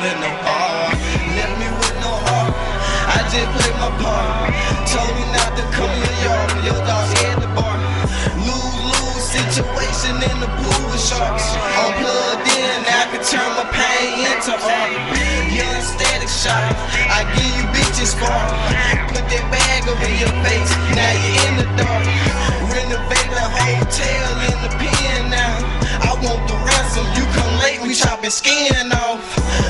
with no heart. Left me with no heart. I just played my part. Told me not to come to your dog at the bar. Lose situation in the pool with sharks. I'm plugged in, I can turn my pain into art. Young static shot, I give you bitches spark. Put that bag over your face, now you in the dark. Renovate the hotel in the pen now. I want the ransom, you come late, we chopping skin off.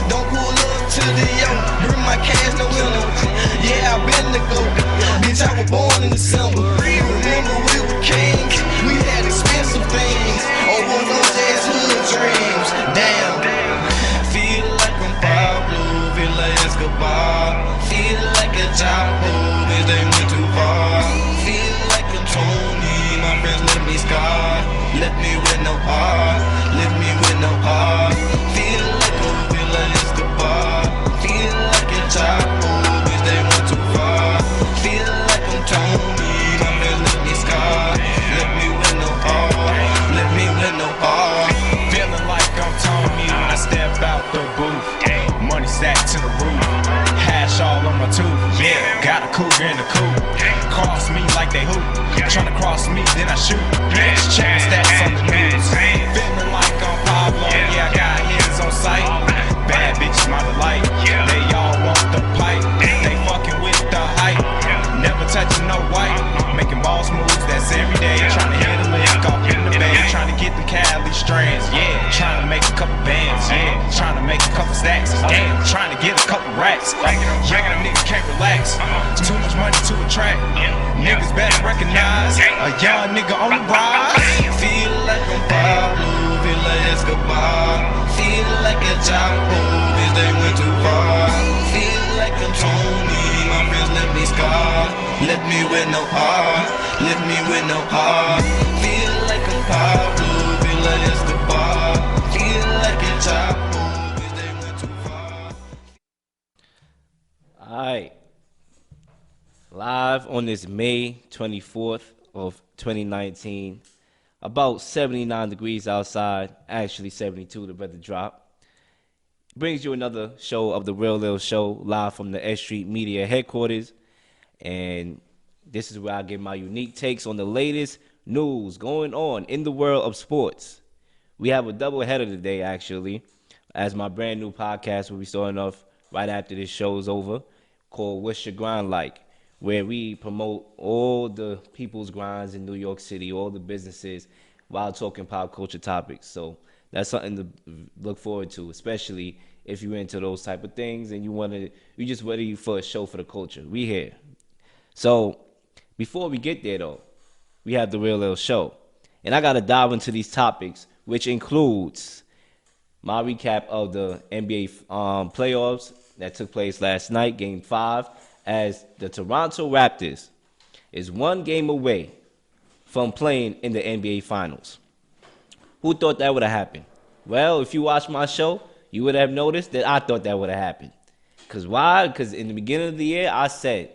Don't pull up to the yoke, bring my cash, no window. Yeah, I been the GOAT, bitch, I was born in December. Remember we were kings, we had expensive things. Oh, one of those ass hood dreams, damn. Feel like I'm Pablo, feel like Escobar. Feel like a Chapo, bitch, they went too far. Feel like I'm Tony, my friends left me scarred. Left me with no heart, left me with no heart. Feel like Escobar. Feel like a Chapo, bitch, they went too far. Feel like I'm Tony, my friends left me scarred. Left me with no heart, left me with no heart. Feeling like I'm Tony when I step out the booth. Money stacked to the roof, hash all on my tooth. Yeah, got a cougar in the coop. Cross me like they hoop. Tryna cross me, then I shoot. Check my stats on the news. Feeling like I'm Pablo. Yeah, I got hands on sight. Bad bitches, my delight. They all want the pipe. They fucking with the hype. Never touching no white. Making boss moves, that's every day. Tryna hit a lick off in the bay. Tryna get the Cali strands. Yeah, tryna make a couple bands. Yeah, tryna make a couple stacks. Damn, tryna get a couple racks. Young niggas can't relax. Too much money to attract. Niggas better recognize a young nigga on the rise. Feel like I'm Pablo, feel like Escobar. Feel like a Chapo, bitch, they went too far. Feel like I'm Tony, my friends left me scarred. Left me with no heart, left me with no heart. Feel like I'm Pablo, feel like Escobar. Feel like a Chapo, bitch, they went too far. Alright. Live on this May 24th of 2019. About 79 degrees outside. Actually 72, the weather drop. Brings you another show of the Real Leel Show, live from the S.STREET Media headquarters. And this is where I give my unique takes on the latest news going on in the world of sports. We have a double header today, actually, as my brand new podcast will be starting off right after this show is over, called What's Your Grind Like?, where we promote all the people's grinds in New York City, all the businesses, while talking pop culture topics. So that's something to look forward to, especially if you're into those type of things and you just ready for a show for the culture. We here. So before we get there, though, we have the Real Leel Show. And I got to dive into these topics, which includes my recap of the NBA playoffs that took place last night, Game 5, as the Toronto Raptors is one game away from playing in the NBA Finals. Who thought that would have happened? Well, if you watched my show, you would have noticed that I thought that would have happened. Because why? Because in the beginning of the year, I said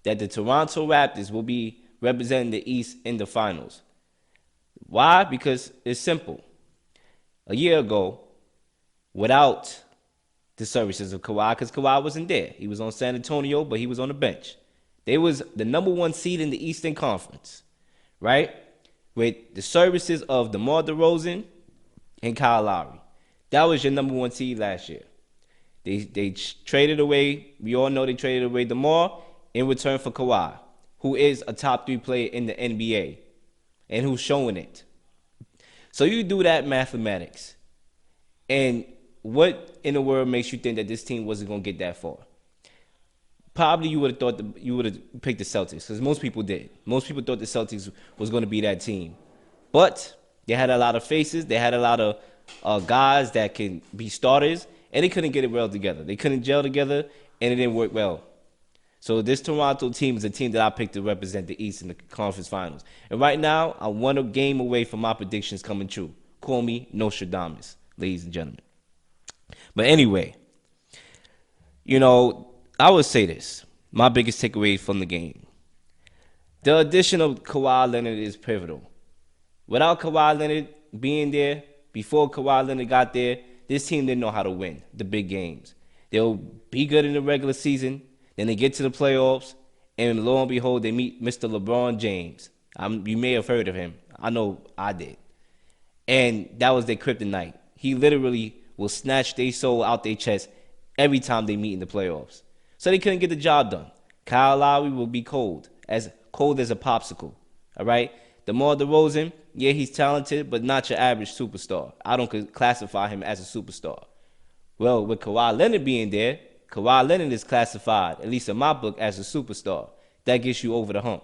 that the Toronto Raptors will be representing the East in the Finals. Why? Because it's simple. A year ago, without the services of Kawhi, because Kawhi wasn't there. He was on San Antonio, but he was on the bench. They was the number one seed in the Eastern Conference, right? With the services of DeMar DeRozan and Kyle Lowry. That was your number one seed last year. They traded away, we all know they traded away DeMar in return for Kawhi, who is a top 3 player in the NBA and who's showing it. So you do that mathematics, and what in the world makes you think that this team wasn't going to get that far? Probably you would have thought you would have picked the Celtics, because most people did. Most people thought the Celtics was going to be that team. But they had a lot of faces. They had a lot of guys that can be starters, and they couldn't get it well together. They couldn't gel together, and it didn't work well. So this Toronto team is a team that I picked to represent the East in the conference finals. And right now, I'm one game away from my predictions coming true. Call me Nostradamus, ladies and gentlemen. But anyway, I would say this. My biggest takeaway from the game. The addition of Kawhi Leonard is pivotal. Without Kawhi Leonard being there, before Kawhi Leonard got there, this team didn't know how to win the big games. They'll be good in the regular season, then they get to the playoffs, and lo and behold, they meet Mr. LeBron James. You may have heard of him. I know I did. And that was their kryptonite. He literally will snatch their soul out their chest every time they meet in the playoffs. So they couldn't get the job done. Kyle Lowry will be cold as a popsicle. All right? DeMar DeRozan, yeah, he's talented, but not your average superstar. I don't classify him as a superstar. Well, with Kawhi Leonard being there, Kawhi Leonard is classified, at least in my book, as a superstar. That gets you over the hump.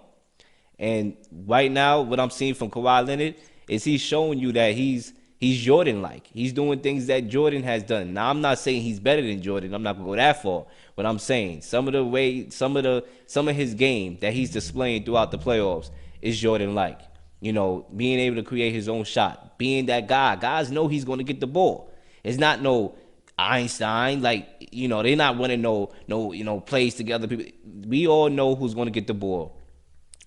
And right now, what I'm seeing from Kawhi Leonard is he's showing you that he's Jordan-like. He's doing things that Jordan has done. Now, I'm not saying he's better than Jordan. I'm not gonna go that far. But I'm saying some of his game that he's displaying throughout the playoffs is Jordan-like. You know, being able to create his own shot, being that guy. Guys know he's gonna get the ball. It's not no Einstein, like, you know, they're not running no plays together. We all know who's gonna get the ball,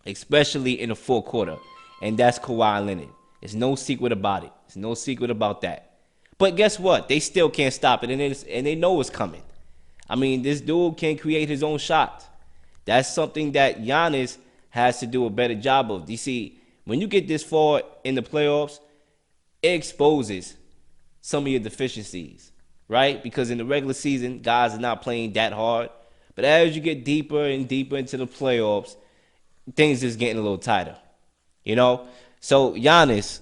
especially in the fourth quarter, and that's Kawhi Leonard. There's no secret about it. There's no secret about that. But guess what? They still can't stop it, and they know it's coming. I mean, this dude can create his own shot. That's something that Giannis has to do a better job of. You see, when you get this far in the playoffs, it exposes some of your deficiencies, right? Because in the regular season, guys are not playing that hard. But as you get deeper and deeper into the playoffs, things is getting a little tighter, you know? So Giannis,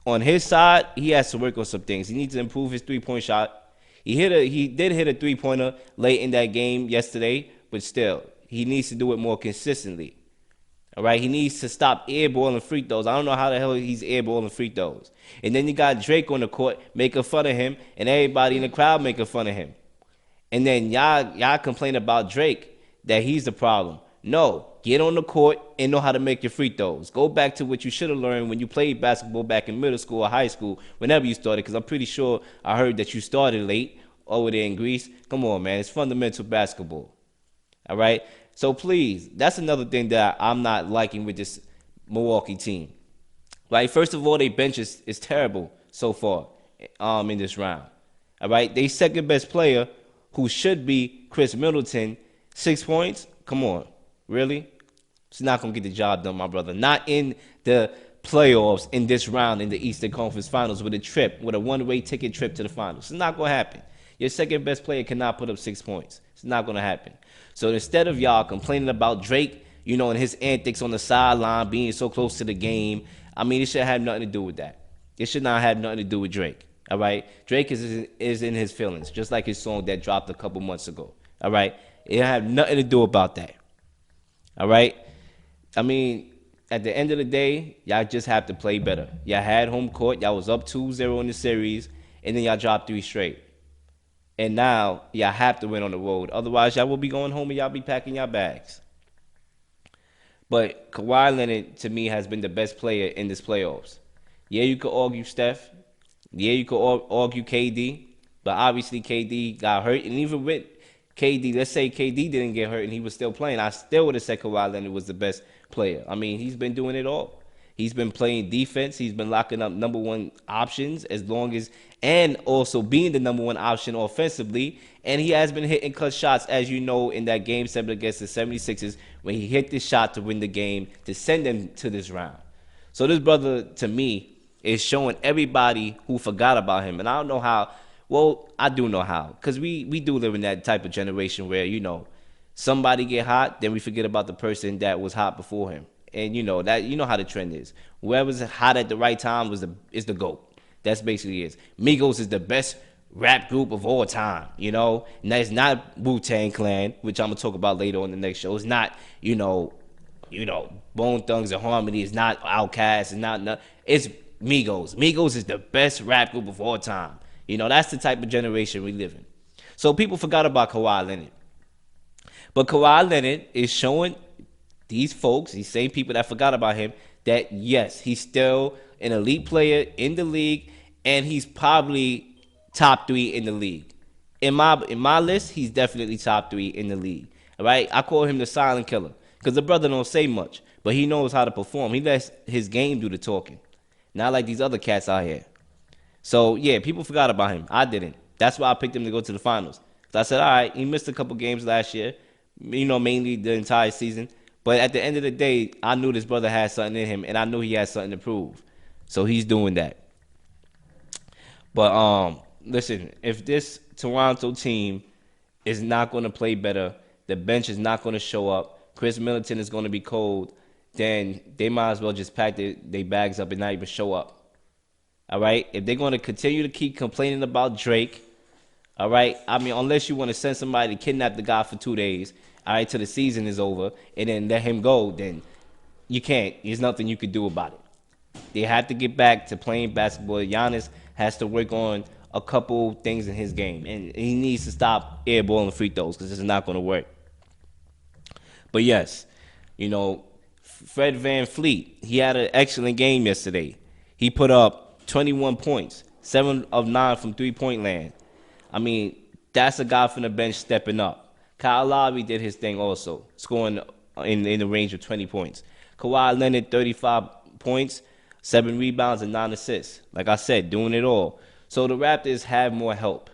on his side, he has to work on some things. He needs to improve his three-point shot. He did hit a three-pointer late in that game yesterday, but still, he needs to do it more consistently. All right, he needs to stop airballing free throws. I don't know how the hell he's airballing free throws. And then you got Drake on the court making fun of him, and everybody in the crowd making fun of him. And then y'all complain about Drake that he's the problem. No, get on the court and know how to make your free throws. Go back to what you should have learned when you played basketball back in middle school or high school, whenever you started, because I'm pretty sure I heard that you started late over there in Greece. Come on, man. It's fundamental basketball. All right? So please, that's another thing that I'm not liking with this Milwaukee team. Right? First of all, their bench is terrible so far in this round. All right? Their second best player, who should be Chris Middleton, 6 points. Come on. Really? It's not going to get the job done, my brother. Not in the playoffs in this round in the Eastern Conference Finals with a one-way ticket trip to the finals. It's not going to happen. Your second best player cannot put up 6 points. It's not going to happen. So instead of y'all complaining about Drake, you know, and his antics on the sideline being so close to the game, I mean, it should have nothing to do with that. It should not have nothing to do with Drake. All right? Drake is in his feelings, just like his song that dropped a couple months ago. All right? It have nothing to do about that. All right? I mean, at the end of the day, y'all just have to play better. Y'all had home court. Y'all was up 2-0 in the series, and then y'all dropped 3 straight. And now y'all have to win on the road. Otherwise, y'all will be going home and y'all be packing y'all bags. But Kawhi Leonard, to me, has been the best player in this playoffs. Yeah, you could argue Steph. Yeah, you could argue KD. But obviously, KD got hurt. And even with KD, let's say KD didn't get hurt and he was still playing, I still would have said Kawhi Leonard was the best player. I mean, he's been doing it all. He's been playing defense. He's been locking up number one options and also being the number one option offensively. And he has been hitting clutch shots, as you know, in that Game 7 against the 76ers when he hit this shot to win the game to send them to this round. So this brother, to me, is showing everybody who forgot about him. And I don't know how. Well, I do know how, because we do live in that type of generation where, you know, somebody get hot, then we forget about the person that was hot before him. And you know how the trend is. Whoever's hot at the right time is the GOAT. That's basically it. Migos is the best rap group of all time, you know. And that's not Wu-Tang Clan, which I'm gonna talk about later on the next show. It's not, you know, Bone Thugs and Harmony. It's not Outkast. It's Migos. Migos is the best rap group of all time. You know, that's the type of generation we live in. So people forgot about Kawhi Leonard. But Kawhi Leonard is showing these folks, these same people that forgot about him, that yes, he's still an elite player in the league, and he's probably top 3 in the league. In my list, he's definitely top 3 in the league. All right, I call him the silent killer because the brother don't say much, but he knows how to perform. He lets his game do the talking, not like these other cats out here. So, yeah, people forgot about him. I didn't. That's why I picked him to go to the finals. So I said, all right, he missed a couple games last year, mainly the entire season. But at the end of the day, I knew this brother had something in him, and I knew he had something to prove. So he's doing that. But listen, if this Toronto team is not going to play better, the bench is not going to show up, Chris Middleton is going to be cold, then they might as well just pack their bags up and not even show up. All right? If they're going to continue to keep complaining about Drake, all right? I mean, unless you want to send somebody to kidnap the guy for 2 days, all right, till the season is over, and then let him go, then you can't. There's nothing you could do about it. They have to get back to playing basketball. Giannis has to work on a couple things in his game, and he needs to stop airballing free throws because it's not going to work. But yes, Fred VanVleet, he had an excellent game yesterday. He put up 21 points, 7 of 9 from three-point land. I mean, that's a guy from the bench stepping up. Kyle Lowry did his thing also, scoring in the range of 20 points. Kawhi Leonard, 35 points, 7 rebounds, and 9 assists. Like I said, doing it all. So the Raptors have more help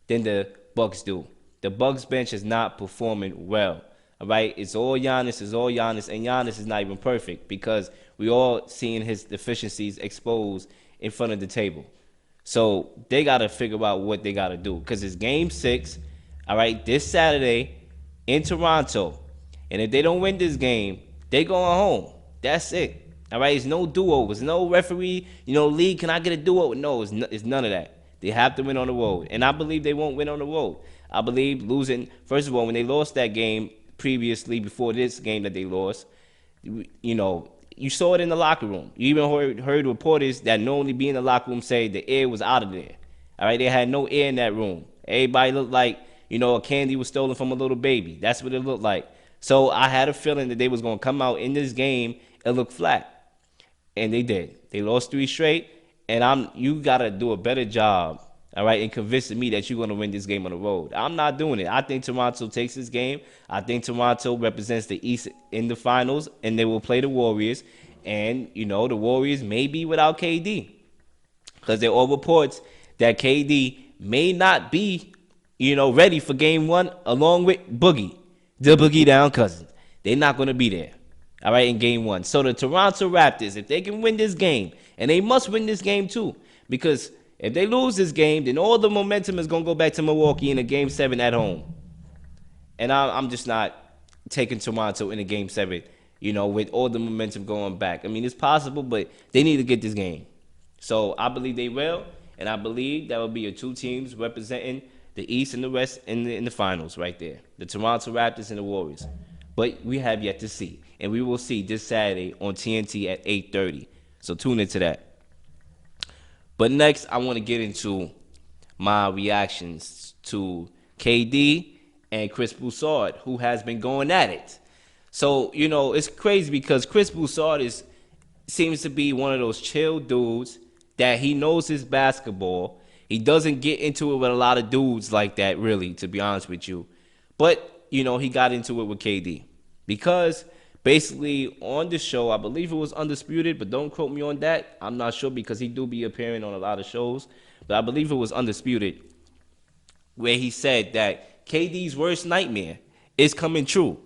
than the Bucks do. The Bucks bench is not performing well. All right? It's all Giannis, and Giannis is not even perfect because we all seeing his deficiencies exposed in front of the table. So they got to figure out what they got to do because it's Game 6, all right, this Saturday in Toronto. And if they don't win this game, they going home. That's it. All right, it's no do-overs, no referee, league, can I get a do-over? No, it's none of that. They have to win on the road. And I believe they won't win on the road. I believe losing, first of all, when they lost that game previously, before this game that they lost, you saw it in the locker room. You even heard reporters that normally be in the locker room say the air was out of there. All right, they had no air in that room. Everybody looked like, a candy was stolen from a little baby. That's what it looked like. So I had a feeling that they was going to come out in this game and look flat. And they did. They lost 3 straight. And you got to do a better job, all right, in convincing me that you're going to win this game on the road. I'm not doing it. I think Toronto takes this game. I think Toronto represents the East in the finals, and they will play the Warriors. And, the Warriors may be without KD. Because there are all reports that KD may not be, ready for Game 1 along with Boogie, the Boogie Down cousin. They're not going to be there. All right, in Game 1. So the Toronto Raptors, if they can win this game, and they must win this game too, because if they lose this game, then all the momentum is going to go back to Milwaukee in a Game 7 at home. And I'm just not taking Toronto in a Game 7, with all the momentum going back. I mean, it's possible, but they need to get this game. So I believe they will, and I believe that will be your 2 teams representing the East and the West in the finals right there, the Toronto Raptors and the Warriors. But we have yet to see. And we will see this Saturday on TNT at 8:30. So tune into that. But next, I want to get into my reactions to KD and Chris Broussard, who has been going at it. So, it's crazy because Chris Broussard seems to be one of those chill dudes that he knows his basketball. He doesn't get into it with a lot of dudes like that, really, to be honest with you. But, he got into it with KD. Because basically on the show, I believe it was Undisputed, but don't quote me on that. I'm not sure because he do be appearing on a lot of shows. But I believe it was Undisputed where he said that KD's worst nightmare is coming true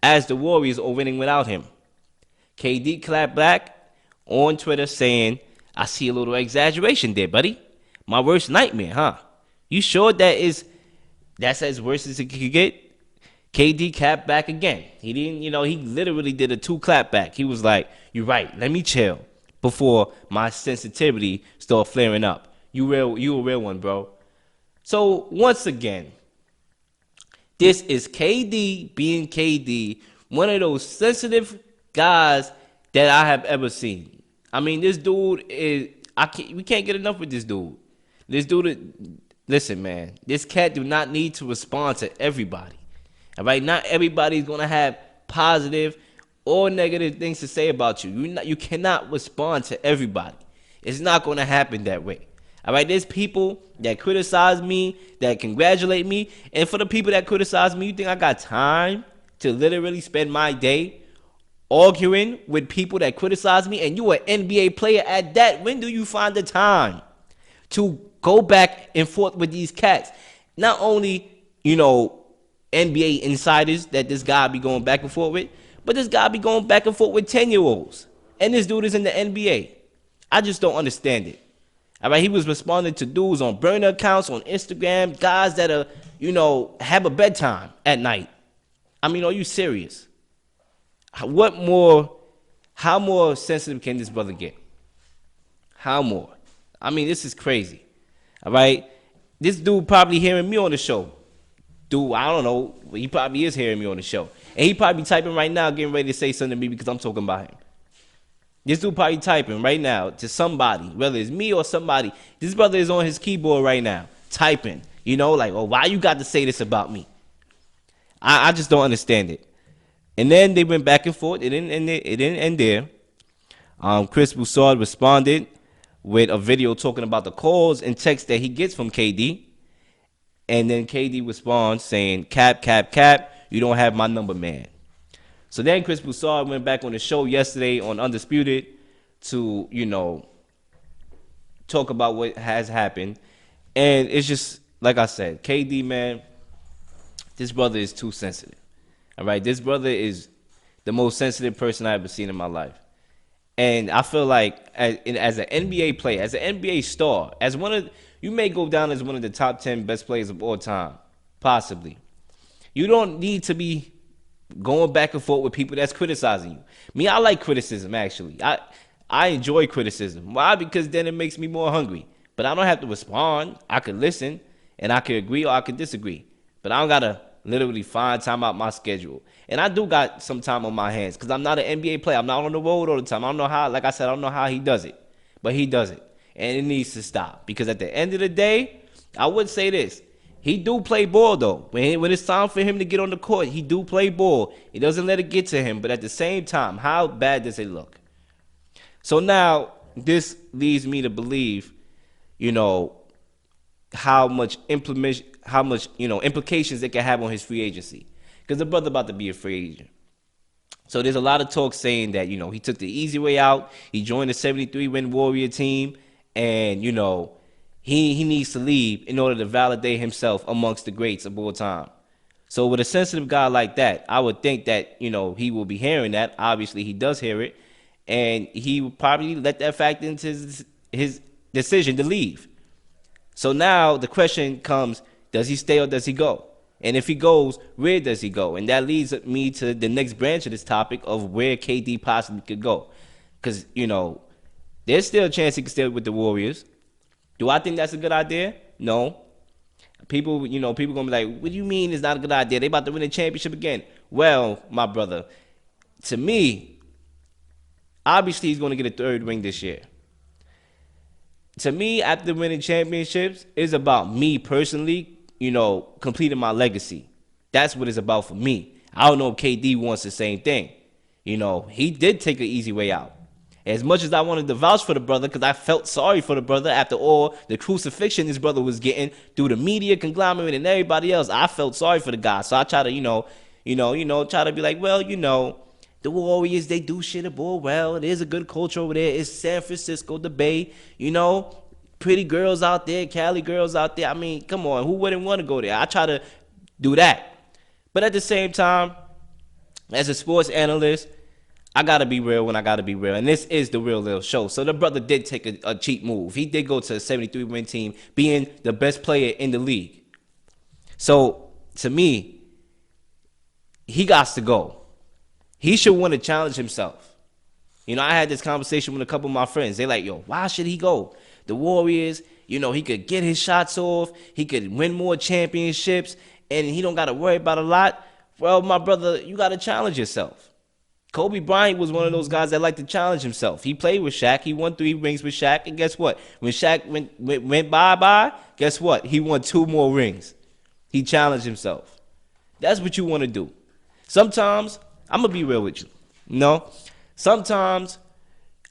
as the Warriors are winning without him. KD clapped back on Twitter saying, I see a little exaggeration there, buddy. My worst nightmare, huh? You sure that's as worse as it could get? KD clapped back again. He didn't, he literally did a 2 clap back. He was like, you're right, let me chill before my sensitivity start flaring up. You a real one, bro. So once again, this is KD being KD, one of those sensitive guys that I have ever seen. I mean, this dude we can't get enough with this dude. This dude, listen, man, this cat do not need to respond to everybody. All right, not everybody's gonna have positive or negative things to say about you. You cannot respond to everybody. It's not gonna happen that way. All right, there's people that criticize me, that congratulate me, and for the people that criticize me, you think I got time to literally spend my day arguing with people that criticize me, and you an NBA player at that? When do you find the time to go back and forth with these cats. Not only, NBA insiders that this guy be going back and forth with, but this guy be going back and forth with 10-year-olds. And this dude is in the NBA. I just don't understand it. All right, he was responding to dudes on burner accounts, on Instagram, guys that are, have a bedtime at night. I mean, are you serious? How more sensitive can this brother get? How more? I mean, this is crazy. All right? This dude probably hearing me on the show. Dude, I don't know. He probably is hearing me on the show. And he probably typing right now, getting ready to say something to me because I'm talking about him. This dude probably typing right now to somebody, whether it's me or somebody. This brother is on his keyboard right now, typing. Like, oh, why you got to say this about me? I just don't understand it. And then they went back and forth. It didn't end there. Chris Broussard responded with a video talking about the calls and texts that he gets from KD. And then KD responds saying, cap, you don't have my number, man. So then Chris Broussard went back on the show yesterday on Undisputed to, talk about what has happened. And it's just, like I said, KD, man, this brother is too sensitive. All right, this brother is the most sensitive person I've ever seen in my life. And I feel like as an NBA player, as an NBA star, you may go down as one of the top 10 best players of all time, possibly. You don't need to be going back and forth with people that's criticizing you. Me, I like criticism, actually. I enjoy criticism. Why? Because then it makes me more hungry. But I don't have to respond. I could listen, and I could agree or I could disagree. But I don't got to literally find time out my schedule. And I do got some time on my hands because I'm not an NBA player. I'm not on the road all the time. I don't know how, like I said, I don't know how he does it. But he does it. And it needs to stop. Because at the end of the day, I would say this. He do play ball, though. When it's time for him to get on the court, he do play ball. He doesn't let it get to him. But at the same time, how bad does it look? So now, this leads me to believe, how much implications it can have on his free agency. Because the brother about to be a free agent. So there's a lot of talk saying that, he took the easy way out. He joined the 73-win Warrior team. And, he needs to leave in order to validate himself amongst the greats of all time. So with a sensitive guy like that, I would think that, he will be hearing that. Obviously, he does hear it. And he will probably let that factor into his decision to leave. So now the question comes, does he stay or does he go? And if he goes, where does he go? And that leads me to the next branch of this topic of where KD possibly could go. Because, there's still a chance he could stay with the Warriors. Do I think that's a good idea? No. People going to be like, what do you mean it's not a good idea? They about to win a championship again. Well, my brother, to me, obviously he's going to get a third ring this year. To me, after winning championships, it's about me personally, completing my legacy. That's what it's about for me. I don't know if KD wants the same thing. He did take an easy way out. As much as I wanted to vouch for the brother, because I felt sorry for the brother after all the crucifixion his brother was getting through the media conglomerate and everybody else, I felt sorry for the guy. So I try to, try to be like, well, the Warriors, they do shit aboard well. It is a good culture over there. It's San Francisco, the Bay, pretty girls out there, Cali girls out there. I mean, come on, who wouldn't want to go there? I try to do that. But at the same time, as a sports analyst, I got to be real when I got to be real. And this is the Real Leel Show. So the brother did take a cheap move. He did go to a 73-win team, being the best player in the league. So, to me, he got to go. He should want to challenge himself. I had this conversation with a couple of my friends. They're like, yo, why should he go? The Warriors, he could get his shots off. He could win more championships. And he don't got to worry about a lot. Well, my brother, you got to challenge yourself. Kobe Bryant was one of those guys that liked to challenge himself. He played with Shaq. He won 3 rings with Shaq. And guess what? When Shaq went bye-bye, guess what? He won 2 more rings. He challenged himself. That's what you want to do. Sometimes, I'm going to be real with you. Sometimes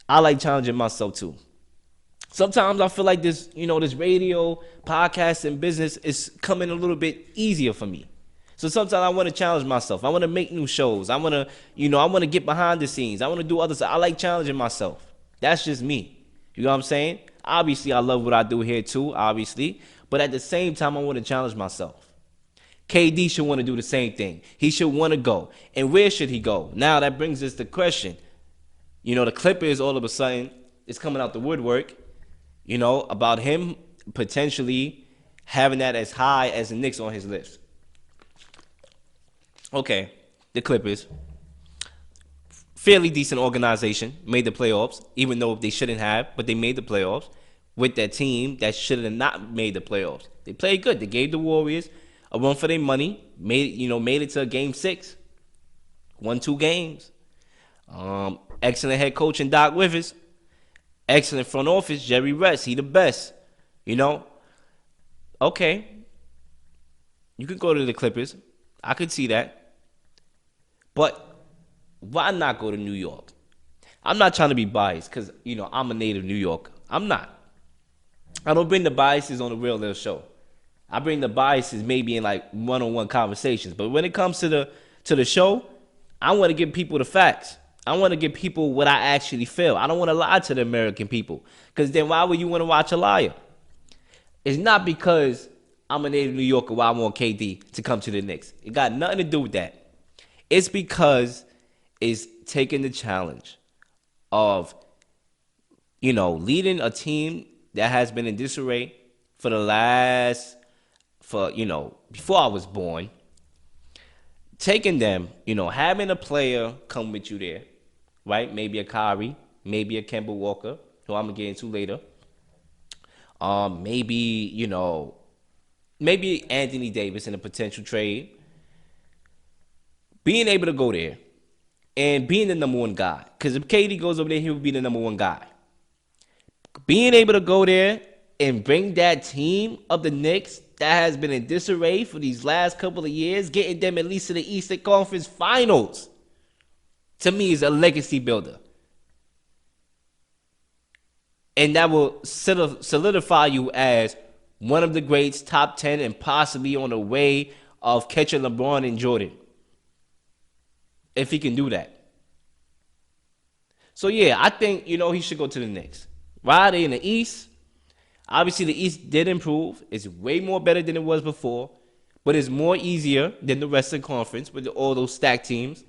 I like challenging myself too. Sometimes I feel like this, this radio, podcast, and business is coming a little bit easier for me. So sometimes I want to challenge myself. I want to make new shows. I want to get behind the scenes. I want to do other stuff. I like challenging myself. That's just me. You know what I'm saying? Obviously, I love what I do here too, obviously. But at the same time, I want to challenge myself. KD should want to do the same thing. He should want to go. And where should he go? Now that brings us to the question. You know, the Clippers all of a sudden is coming out the woodwork, you know, about him potentially having that as high as the Knicks on his list. Okay, the Clippers. Fairly decent organization, made the playoffs, even though they shouldn't have, but they made the playoffs with that team that should have not made the playoffs. They played good. They gave the Warriors a run for their money, made it to Game 6, won 2 games. Excellent head coach in Doc Rivers, excellent front office, Jerry West, he the best, you know. Okay, you could go to the Clippers, I could see that, but why not go to New York? I'm not trying to be biased because, you know, I'm a native New Yorker. I'm not. I don't bring the biases on the Real Leel show. I bring the biases maybe in like one-on-one conversations. But when it comes to the show, I want to give people the facts. I want to give people what I actually feel. I don't want to lie to the American people. Because then why would you want to watch a liar? It's not because I'm a native New Yorker why I want KD to come to the Knicks. It got nothing to do with that. It's because it's taking the challenge of, you know, leading a team that has been in disarray for you know, before I was born. Taking them, you know, having a player come with you there, right? Maybe a Kyrie, maybe a Kemba Walker, who I'm going to get into later. Maybe, you know, maybe Anthony Davis in a potential trade. Being able to go there and being the number one guy. Because if KD goes over there, he will be the number one guy. Being able to go there and bring that team of the Knicks that has been in disarray for these last couple of years, getting them at least to the Eastern Conference Finals, to me is a legacy builder. And that will solidify you as one of the greats, top 10, and possibly on the way of catching LeBron and Jordan. If he can do that. So, yeah, I think, you know, he should go to the Knicks. Why? They in the East. Obviously, the East did improve. It's way more better than it was before. But it's more easier than the rest of the conference with all those stacked teams.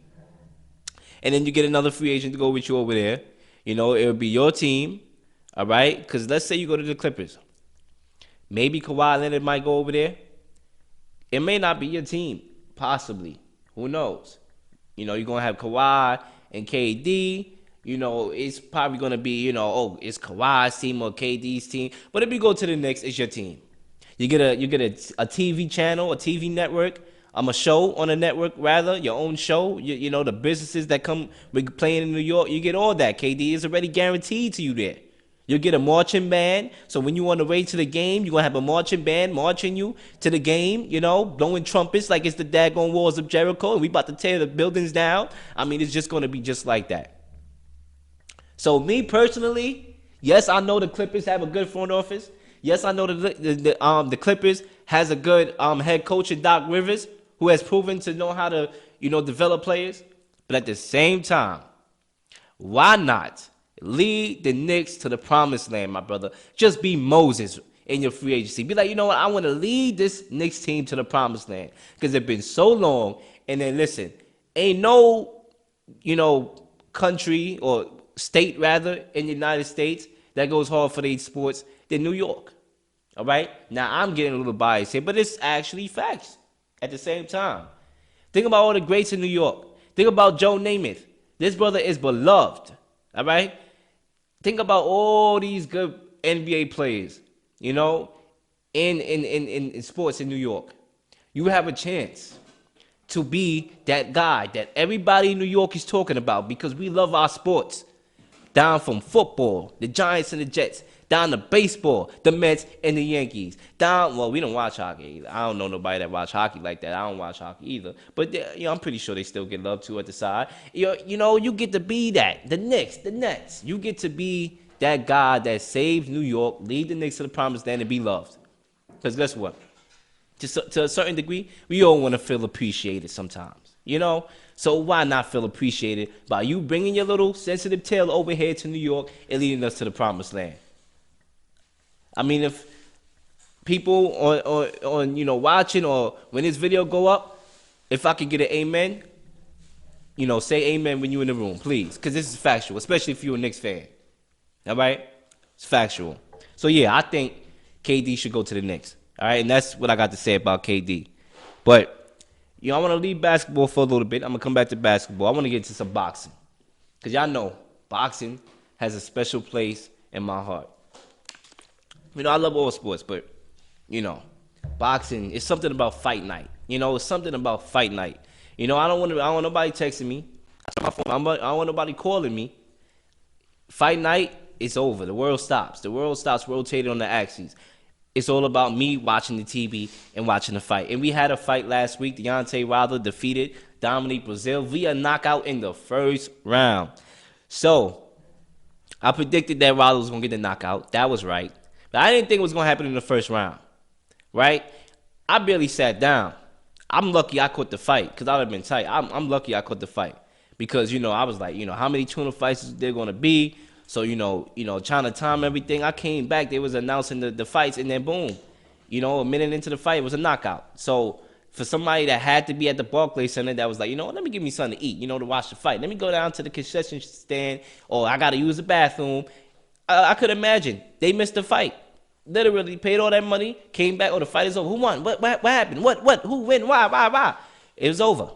And then you get another free agent to go with you over there. You know, it'll be your team. All right? Because let's say you go to the Clippers. Maybe Kawhi Leonard might go over there. It may not be your team. Possibly. Who knows? You know, you're going to have Kawhi and KD. You know, it's probably going to be, you know, oh, it's Kawhi's team or KD's team. But if you go to the Knicks, it's your team. You get a TV channel, a TV network, a show on a network, rather, your own show. You know, the businesses that come with playing in New York, you get all that. KD is already guaranteed to you there. You'll get a marching band. So when you on the way to the game, you're going to have a marching band marching you to the game, you know, blowing trumpets like it's the daggone walls of Jericho. And we about to tear the buildings down. I mean, it's just going to be just like that. So me personally, yes, I know the Clippers have a good front office. Yes, I know the Clippers has a good head coach in Doc Rivers who has proven to know how to, you know, develop players. But at the same time, why not lead the Knicks to the promised land, my brother? Just be Moses in your free agency. Be like, you know what? I want to lead this Knicks team to the promised land because it's been so long. And then listen, ain't no, you know, country or state rather in the United States that goes hard for these sports than New York. All right? Now, I'm getting a little biased here, but it's actually facts at the same time. Think about all the greats in New York. Think about Joe Namath. This brother is beloved. All right? Think about all these good NBA players, you know, in sports in New York. You have a chance to be that guy that everybody in New York is talking about because we love our sports. Down from football, the Giants and the Jets, down to baseball, the Mets and the Yankees. Down, well, we don't watch hockey either. I don't know nobody that watch hockey like that. I don't watch hockey either. But, you know, I'm pretty sure they still get love too at the side. You know, you get to be that. The Knicks, the Nets. You get to be that guy that saves New York, lead the Knicks to the promised land and be loved. Because guess what? To a certain degree, we all want to feel appreciated sometimes, you know? So why not feel appreciated by you bringing your little sensitive tail over here to New York and leading us to the promised land? I mean, if people on watching or when this video go up, if I could get an amen, say amen when you in the room, please, because this is factual, especially if you're a Knicks fan. All right, it's factual. So yeah, I think KD should go to the Knicks. All right, and that's what I got to say about KD. But I want to leave basketball for a little bit. I'm gonna come back to basketball. I want to get to some boxing, because y'all know boxing has a special place in my heart. I love all sports, but boxing is something about fight night. It's something about fight night. I don't want nobody texting me. I don't want nobody calling me. Fight night, it's over. The world stops. The world stops rotating on the axis. It's all about me watching the TV and watching the fight. And we had a fight last week. Deontay Wilder defeated Dominique Breazeale via knockout in the first round. So I predicted that Wilder was going to get the knockout. That was right. But I didn't think it was going to happen in the first round. Right? I barely sat down. I'm lucky I caught the fight because I would have been tight. I'm lucky I caught the fight because, I was like, how many tuna fights is there going to be? So, trying to time everything. I came back. They was announcing the fights, and then boom. A minute into the fight, it was a knockout. So, for somebody that had to be at the Barclays Center that was like, let me give me something to eat, to watch the fight. Let me go down to the concession stand, or I got to use the bathroom. I could imagine. They missed the fight. Literally paid all that money, came back, the fight is over. Who won? What happened? What? Who win? Why? It was over.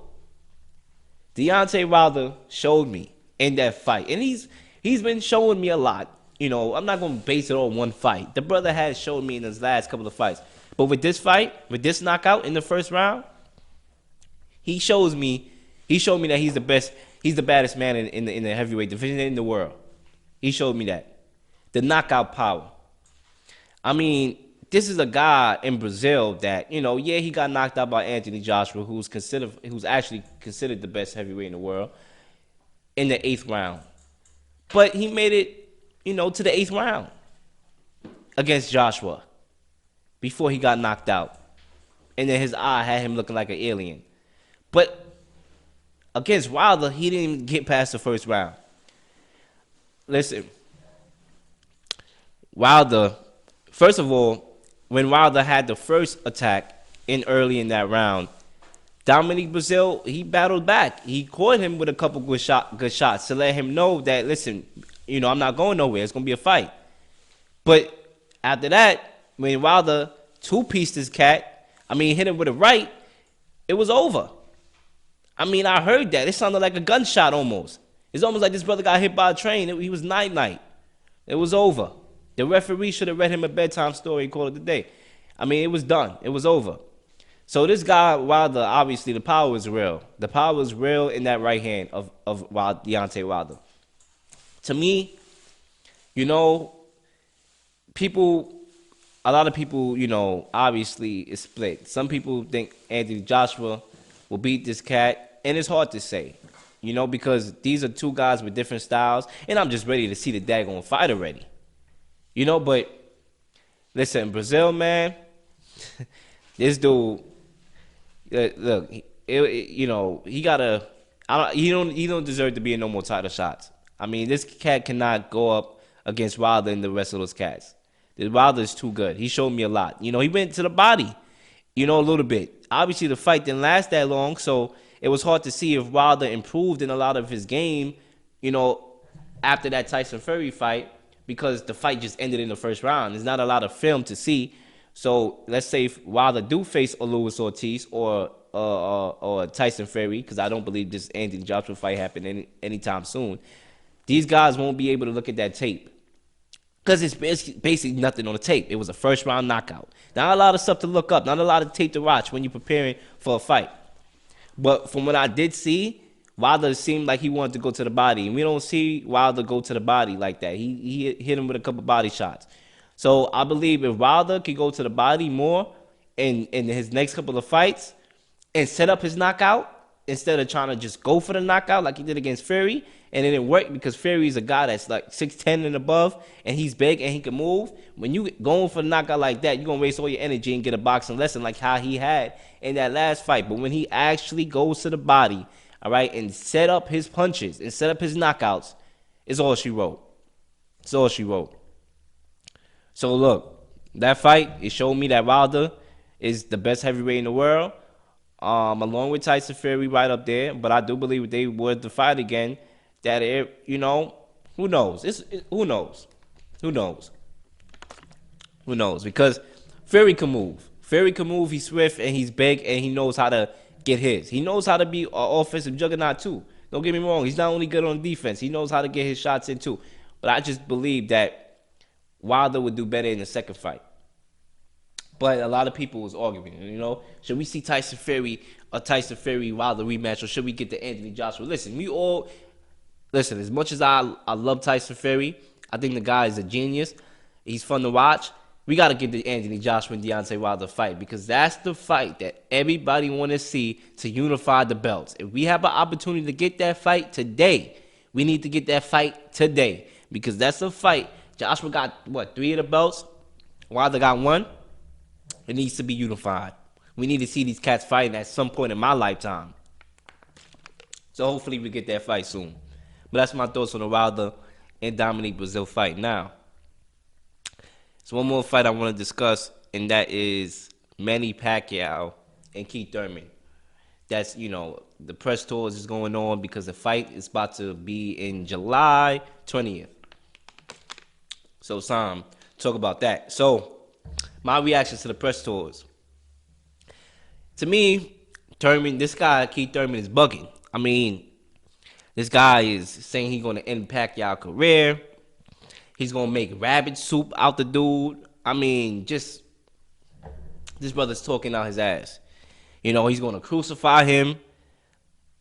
Deontay Wilder showed me in that fight. And he's been showing me a lot. I'm not going to base it on one fight. The brother has showed me in his last couple of fights. But with this fight, with this knockout in the first round, he showed me that he's the best, he's the baddest man in the heavyweight division in the world. He showed me that. The knockout power. I mean, this is a guy in Brazil that, he got knocked out by Anthony Joshua, who's actually considered the best heavyweight in the world, in the 8th round. But he made it, to the 8th round against Joshua before he got knocked out. And then his eye had him looking like an alien. But against Wilder, he didn't even get past the first round. Listen, Wilder... First of all, when Wilder had the first attack early in that round, Dominique Breazeale, he battled back. He caught him with a couple good shots to let him know that, listen, I'm not going nowhere. It's going to be a fight. But after that, when Wilder two-pieced his cat, hit him with a right, it was over. I heard that. It sounded like a gunshot almost. It's almost like this brother got hit by a train. He was night-night. It was over. The referee should have read him a bedtime story and called it a day. It was done. It was over. So this guy, Wilder, obviously the power is real. The power is real in that right hand of Deontay Wilder. To me, a lot of people, obviously is split. Some people think Anthony Joshua will beat this cat, and it's hard to say, because these are two guys with different styles, and I'm just ready to see the daggone fight already. But listen, Brazil, man, this dude, look, he don't deserve to be in no more title shots. This cat cannot go up against Wilder and the rest of those cats. Wilder is too good. He showed me a lot. He went to the body, a little bit. Obviously, the fight didn't last that long, so it was hard to see if Wilder improved in a lot of his game, after that Tyson Fury fight. Because the fight just ended in the first round. There's not a lot of film to see. So let's say if Wilder do face a Luis Ortiz or Tyson Fury, because I don't believe this Anthony Joshua fight happened anytime soon, these guys won't be able to look at that tape. Because it's basically nothing on the tape. It was a first round knockout. Not a lot of stuff to look up. Not a lot of tape to watch when you're preparing for a fight. But from what I did see, Wilder seemed like he wanted to go to the body, and we don't see Wilder go to the body like that. He hit him with a couple body shots. So I believe if Wilder could go to the body more in his next couple of fights and set up his knockout instead of trying to just go for the knockout like he did against Fury, and it didn't work because Fury is a guy that's like 6'10" and above, and he's big and he can move. When you going for the knockout like that, you're going to waste all your energy and get a boxing lesson like how he had in that last fight. But when he actually goes to the body, all right, and set up his punches and set up his knockouts, is all she wrote. It's all she wrote. So look, That fight, it showed me that Wilder is the best heavyweight in the world, along with Tyson Fury right up there. But I do believe if they were to fight again, that who knows? Who knows? Who knows? Who knows? Because Fury can move. Fury can move. He's swift and he's big and he knows how to get his. He knows how to be an offensive juggernaut too. Don't get me wrong. He's not only good on defense. He knows how to get his shots in too. But I just believe that Wilder would do better in the second fight. But a lot of people was arguing, should we see Tyson Fury Wilder rematch, or should we get the Anthony Joshua? Listen, as much as I love Tyson Fury, I think the guy is a genius. He's fun to watch. We got to get the Anthony Joshua and Deontay Wilder fight, because that's the fight that everybody want to see to unify the belts. If we have an opportunity to get that fight today, we need to get that fight today, because that's the fight. Joshua got, 3 of the belts? Wilder got 1. It needs to be unified. We need to see these cats fighting at some point in my lifetime. So hopefully we get that fight soon. But that's my thoughts on the Wilder and Dominique Breazeale fight. Now, so one more fight I want to discuss, and that is Manny Pacquiao and Keith Thurman. That's, the press tours is going on because the fight is about to be in July 20th. So, Sam, talk about that. So, my reaction to the press tours. To me, Keith Thurman is bugging. I mean, this guy is saying he's going to end Pacquiao's career. He's going to make rabbit soup out the dude. I mean, this brother's talking out his ass. He's going to crucify him.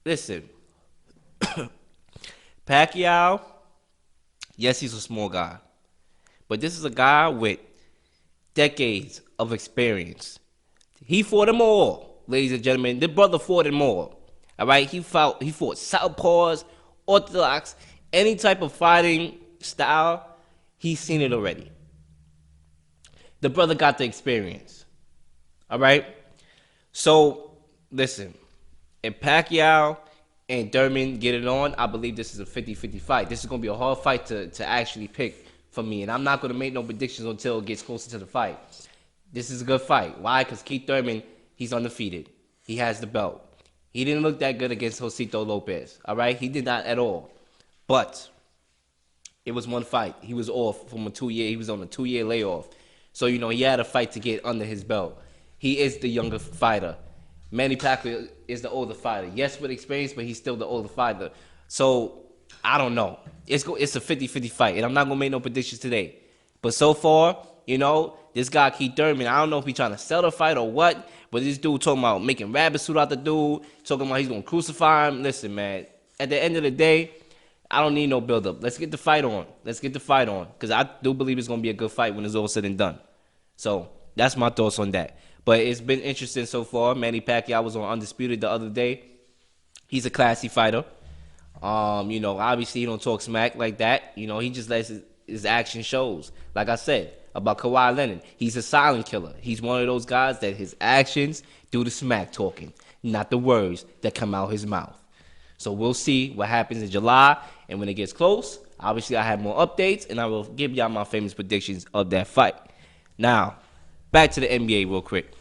Listen, Pacquiao, yes, he's a small guy. But this is a guy with decades of experience. He fought them all, ladies and gentlemen. The brother fought them all. All right? He fought southpaws, orthodox, any type of fighting style. He's seen it already. The brother got the experience. All right? So, listen. If Pacquiao and Thurman get it on, I believe this is a 50-50 fight. This is going to be a hard fight to actually pick for me. And I'm not going to make no predictions until it gets closer to the fight. This is a good fight. Why? Because Keith Thurman, he's undefeated. He has the belt. He didn't look that good against Josito Lopez. All right? He did not at all. But it was one fight. He was off from he was on a 2-year layoff. So, he had a fight to get under his belt. He is the younger fighter. Manny Pacquiao is the older fighter. Yes, with experience, but he's still the older fighter. So, I don't know. It's a 50-50 fight, and I'm not going to make no predictions today. But so far, this guy Keith Thurman, I don't know if he's trying to sell the fight or what, but this dude talking about making rabbit suit out the dude, talking about he's going to crucify him. Listen, man, at the end of the day, I don't need no build-up. Let's get the fight on. Because I do believe it's going to be a good fight when it's all said and done. So, that's my thoughts on that. But it's been interesting so far. Manny Pacquiao was on Undisputed the other day. He's a classy fighter. Obviously he don't talk smack like that. He just lets his action shows. Like I said about Kawhi Leonard, he's a silent killer. He's one of those guys that his actions do the smack talking, not the words that come out his mouth. So we'll see what happens in July, and when it gets close, obviously I have more updates, and I will give y'all my famous predictions of that fight. Now, back to the NBA real quick.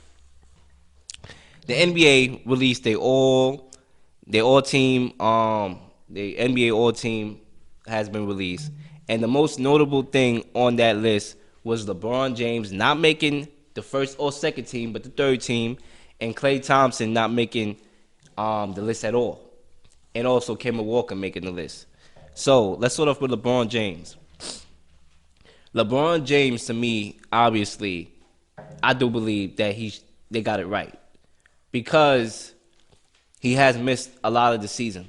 The NBA released their all team. The NBA all team has been released, and the most notable thing on that list was LeBron James not making the first or second team, but the third team, and Klay Thompson not making the list at all, and also Kemba Walker making the list. So let's start off with LeBron James. LeBron James, to me, obviously, I do believe that they got it right, because he has missed a lot of the season.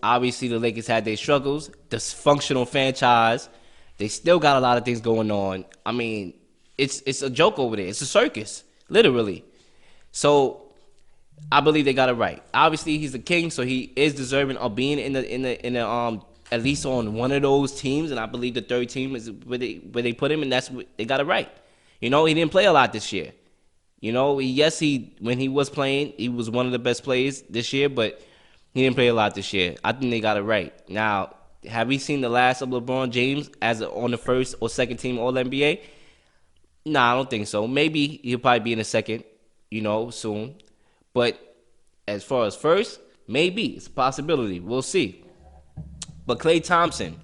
Obviously the Lakers had their struggles, dysfunctional franchise. They still got a lot of things going on. I mean, it's a joke over there. It's a circus, literally. So I believe they got it right. Obviously he's the king, so he is deserving of being in the at least on one of those teams. And I believe the third team is where they put him, and that's what they got it right. He didn't play a lot this year. When he was playing, he was one of the best players this year, but he didn't play a lot this year. I think they got it right. Now, have we seen the last of LeBron James on the first or second team All-NBA? Nah, I don't think so. Maybe he'll probably be in a second, soon. But as far as first, maybe it's a possibility. We'll see. But Klay Thompson,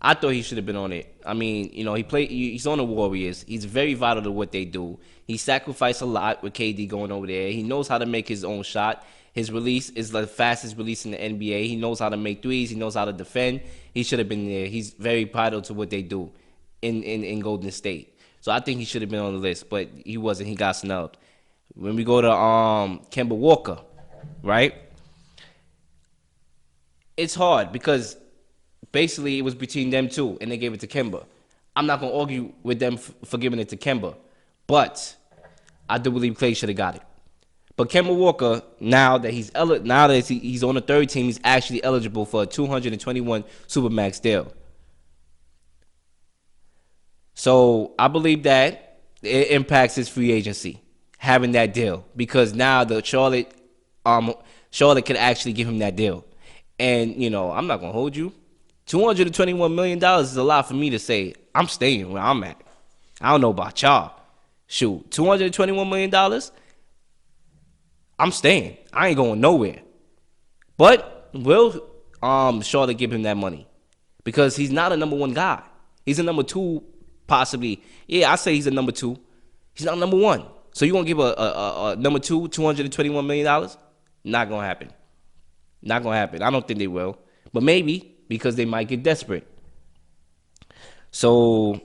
I thought he should have been on it. I mean, he's on the Warriors. He's very vital to what they do. He sacrificed a lot with KD going over there. He knows how to make his own shot. His release is the fastest release in the NBA. He knows how to make threes. He knows how to defend. He should have been there. He's very vital to what they do in Golden State. So I think he should have been on the list, but he wasn't. He got snubbed. When we go to Kemba Walker, right? It's hard because basically it was between them two, and they gave it to Kemba. I'm not gonna argue with them for giving it to Kemba, but I do believe Klay should have got it. But Kemba Walker, now that he's on the third team, he's actually eligible for a 221 Supermax deal. So I believe that it impacts his free agency having that deal, because now the Charlotte could actually give him that deal. And I'm not gonna hold you. $221 million is a lot for me to say I'm staying where I'm at. I don't know about y'all. Shoot, $221 million, I'm staying. I ain't going nowhere. But will Charlotte give him that money? Because he's not a number one guy. He's a number two, possibly. Yeah, I say he's a number two. He's not number one. So you gonna give a number two $221 million? Not gonna happen. Not gonna happen. I don't think they will. But maybe, because they might get desperate. So,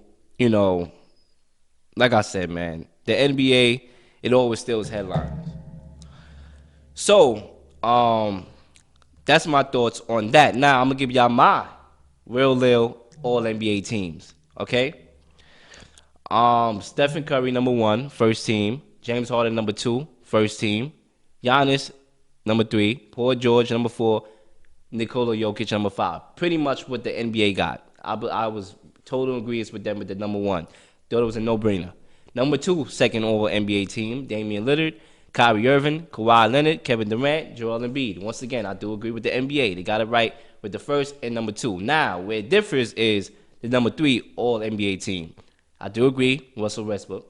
like I said, man, the NBA, it always steals headlines. So, that's my thoughts on that. Now, I'm going to give y'all my real Leel All-NBA teams, okay? Stephen Curry, number 1, first team. James Harden, number 2, first team. Giannis, number 3. Paul George, number 4. Nikola Jokic, number 5. Pretty much what the NBA got. I was total agreement with them with the number 1. Thought it was a no-brainer. Number 2, second All-NBA team. Damian Lillard, Kyrie Irving, Kawhi Leonard, Kevin Durant, Joel Embiid. Once again, I do agree with the NBA. They got it right with the first and number 2. Now, where it differs is the number 3 All-NBA team. I do agree, Russell Westbrook.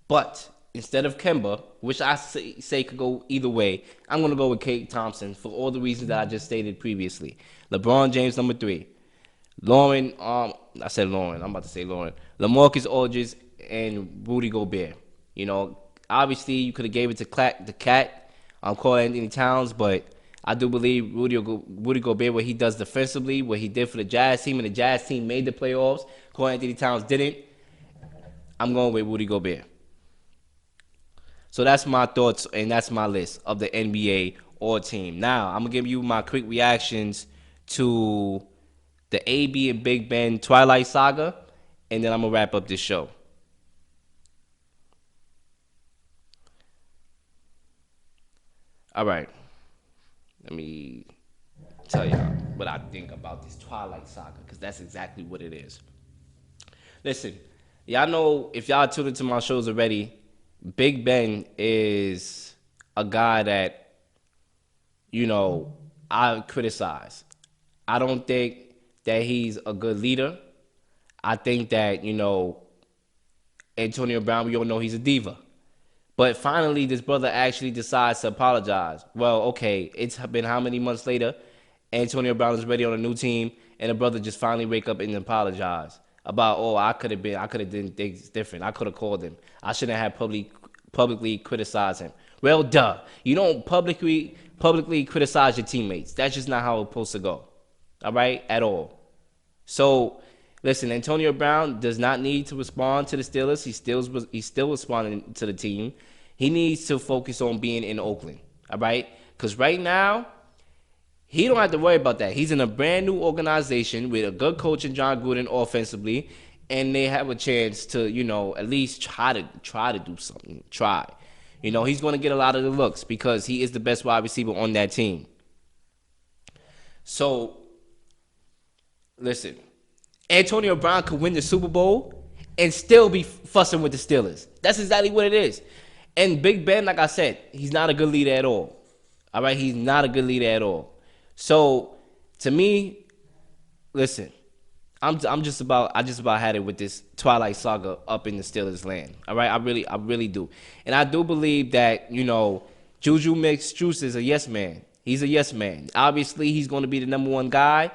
But instead of Kemba, which I say could go either way, I'm going to go with Klay Thompson for all the reasons that I just stated previously. LeBron James, number 3. Lauren, I said Lauren. I'm about to say Lauren. LaMarcus Aldridge and Rudy Gobert. Obviously, you could have gave it to the Cat, Karl Anthony Towns, but I do believe Rudy Gobert, what he does defensively, what he did for the Jazz team, and the Jazz team made the playoffs. Karl Anthony Towns didn't. I'm going with Rudy Gobert. So that's my thoughts, and that's my list of the NBA All-Team. Now, I'm going to give you my quick reactions to the AB and Big Ben Twilight Saga, and then I'm going to wrap up this show. All right. Let me tell y'all what I think about this Twilight Saga, because that's exactly what it is. Listen, y'all know, if y'all tuned into my shows already, Big Ben is a guy that, I criticize. I don't think that he's a good leader. I think that, Antonio Brown, we all know he's a diva. But finally, this brother actually decides to apologize. Well, okay, it's been how many months later? Antonio Brown is ready on a new team, and the brother just finally wake up and apologize about, I could have done things different. I could have called him. I shouldn't have publicly criticized him. Well, duh. You don't publicly criticize your teammates. That's just not how it's supposed to go. All right? At all. So, listen, Antonio Brown does not need to respond to the Steelers. He's still responding to the team. He needs to focus on being in Oakland. All right? Because right now, he don't have to worry about that. He's in a brand new organization with a good coach in John Gruden offensively, and they have a chance to, at least try to do something. Try. He's going to get a lot of the looks because he is the best wide receiver on that team. So, listen, Antonio Brown could win the Super Bowl and still be fussing with the Steelers. That's exactly what it is. And Big Ben, like I said, he's not a good leader at all. All right? He's not a good leader at all. So, to me, listen, I just about had it with this Twilight Saga up in the Steelers land. All right, I really do, and I do believe that Juju Mix-Juice is a yes man. He's a yes man. Obviously, he's going to be the number one guy,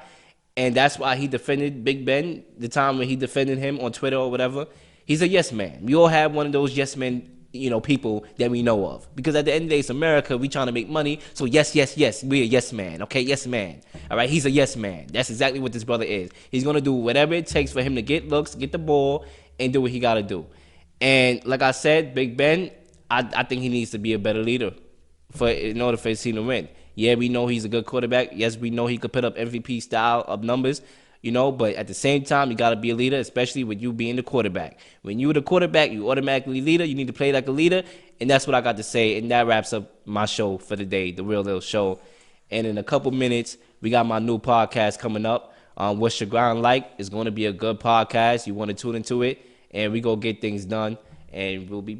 and that's why he defended Big Ben the time when he defended him on Twitter or whatever. He's a yes man. We all have one of those yes men, people that we know of. Because at the end of the day, it's America. We trying to make money. So yes, we're a yes man. Okay, yes man. All right, he's a yes man. That's exactly what this brother is. He's gonna do whatever it takes for him to get looks, get the ball, and do what he gotta do. And like I said, Big Ben, I think he needs to be a better leader in order for his team to win. Yeah, we know he's a good quarterback. Yes, we know he could put up MVP style of numbers. But at the same time, you got to be a leader, especially with you being the quarterback. When you're the quarterback, you automatically leader. You need to play like a leader, and that's what I got to say. And that wraps up my show for the day, The Real Leel Show. And in a couple minutes, we got my new podcast coming up. What's Your Grind Like? It's going to be a good podcast. You want to tune into it, and we go get things done, and we'll be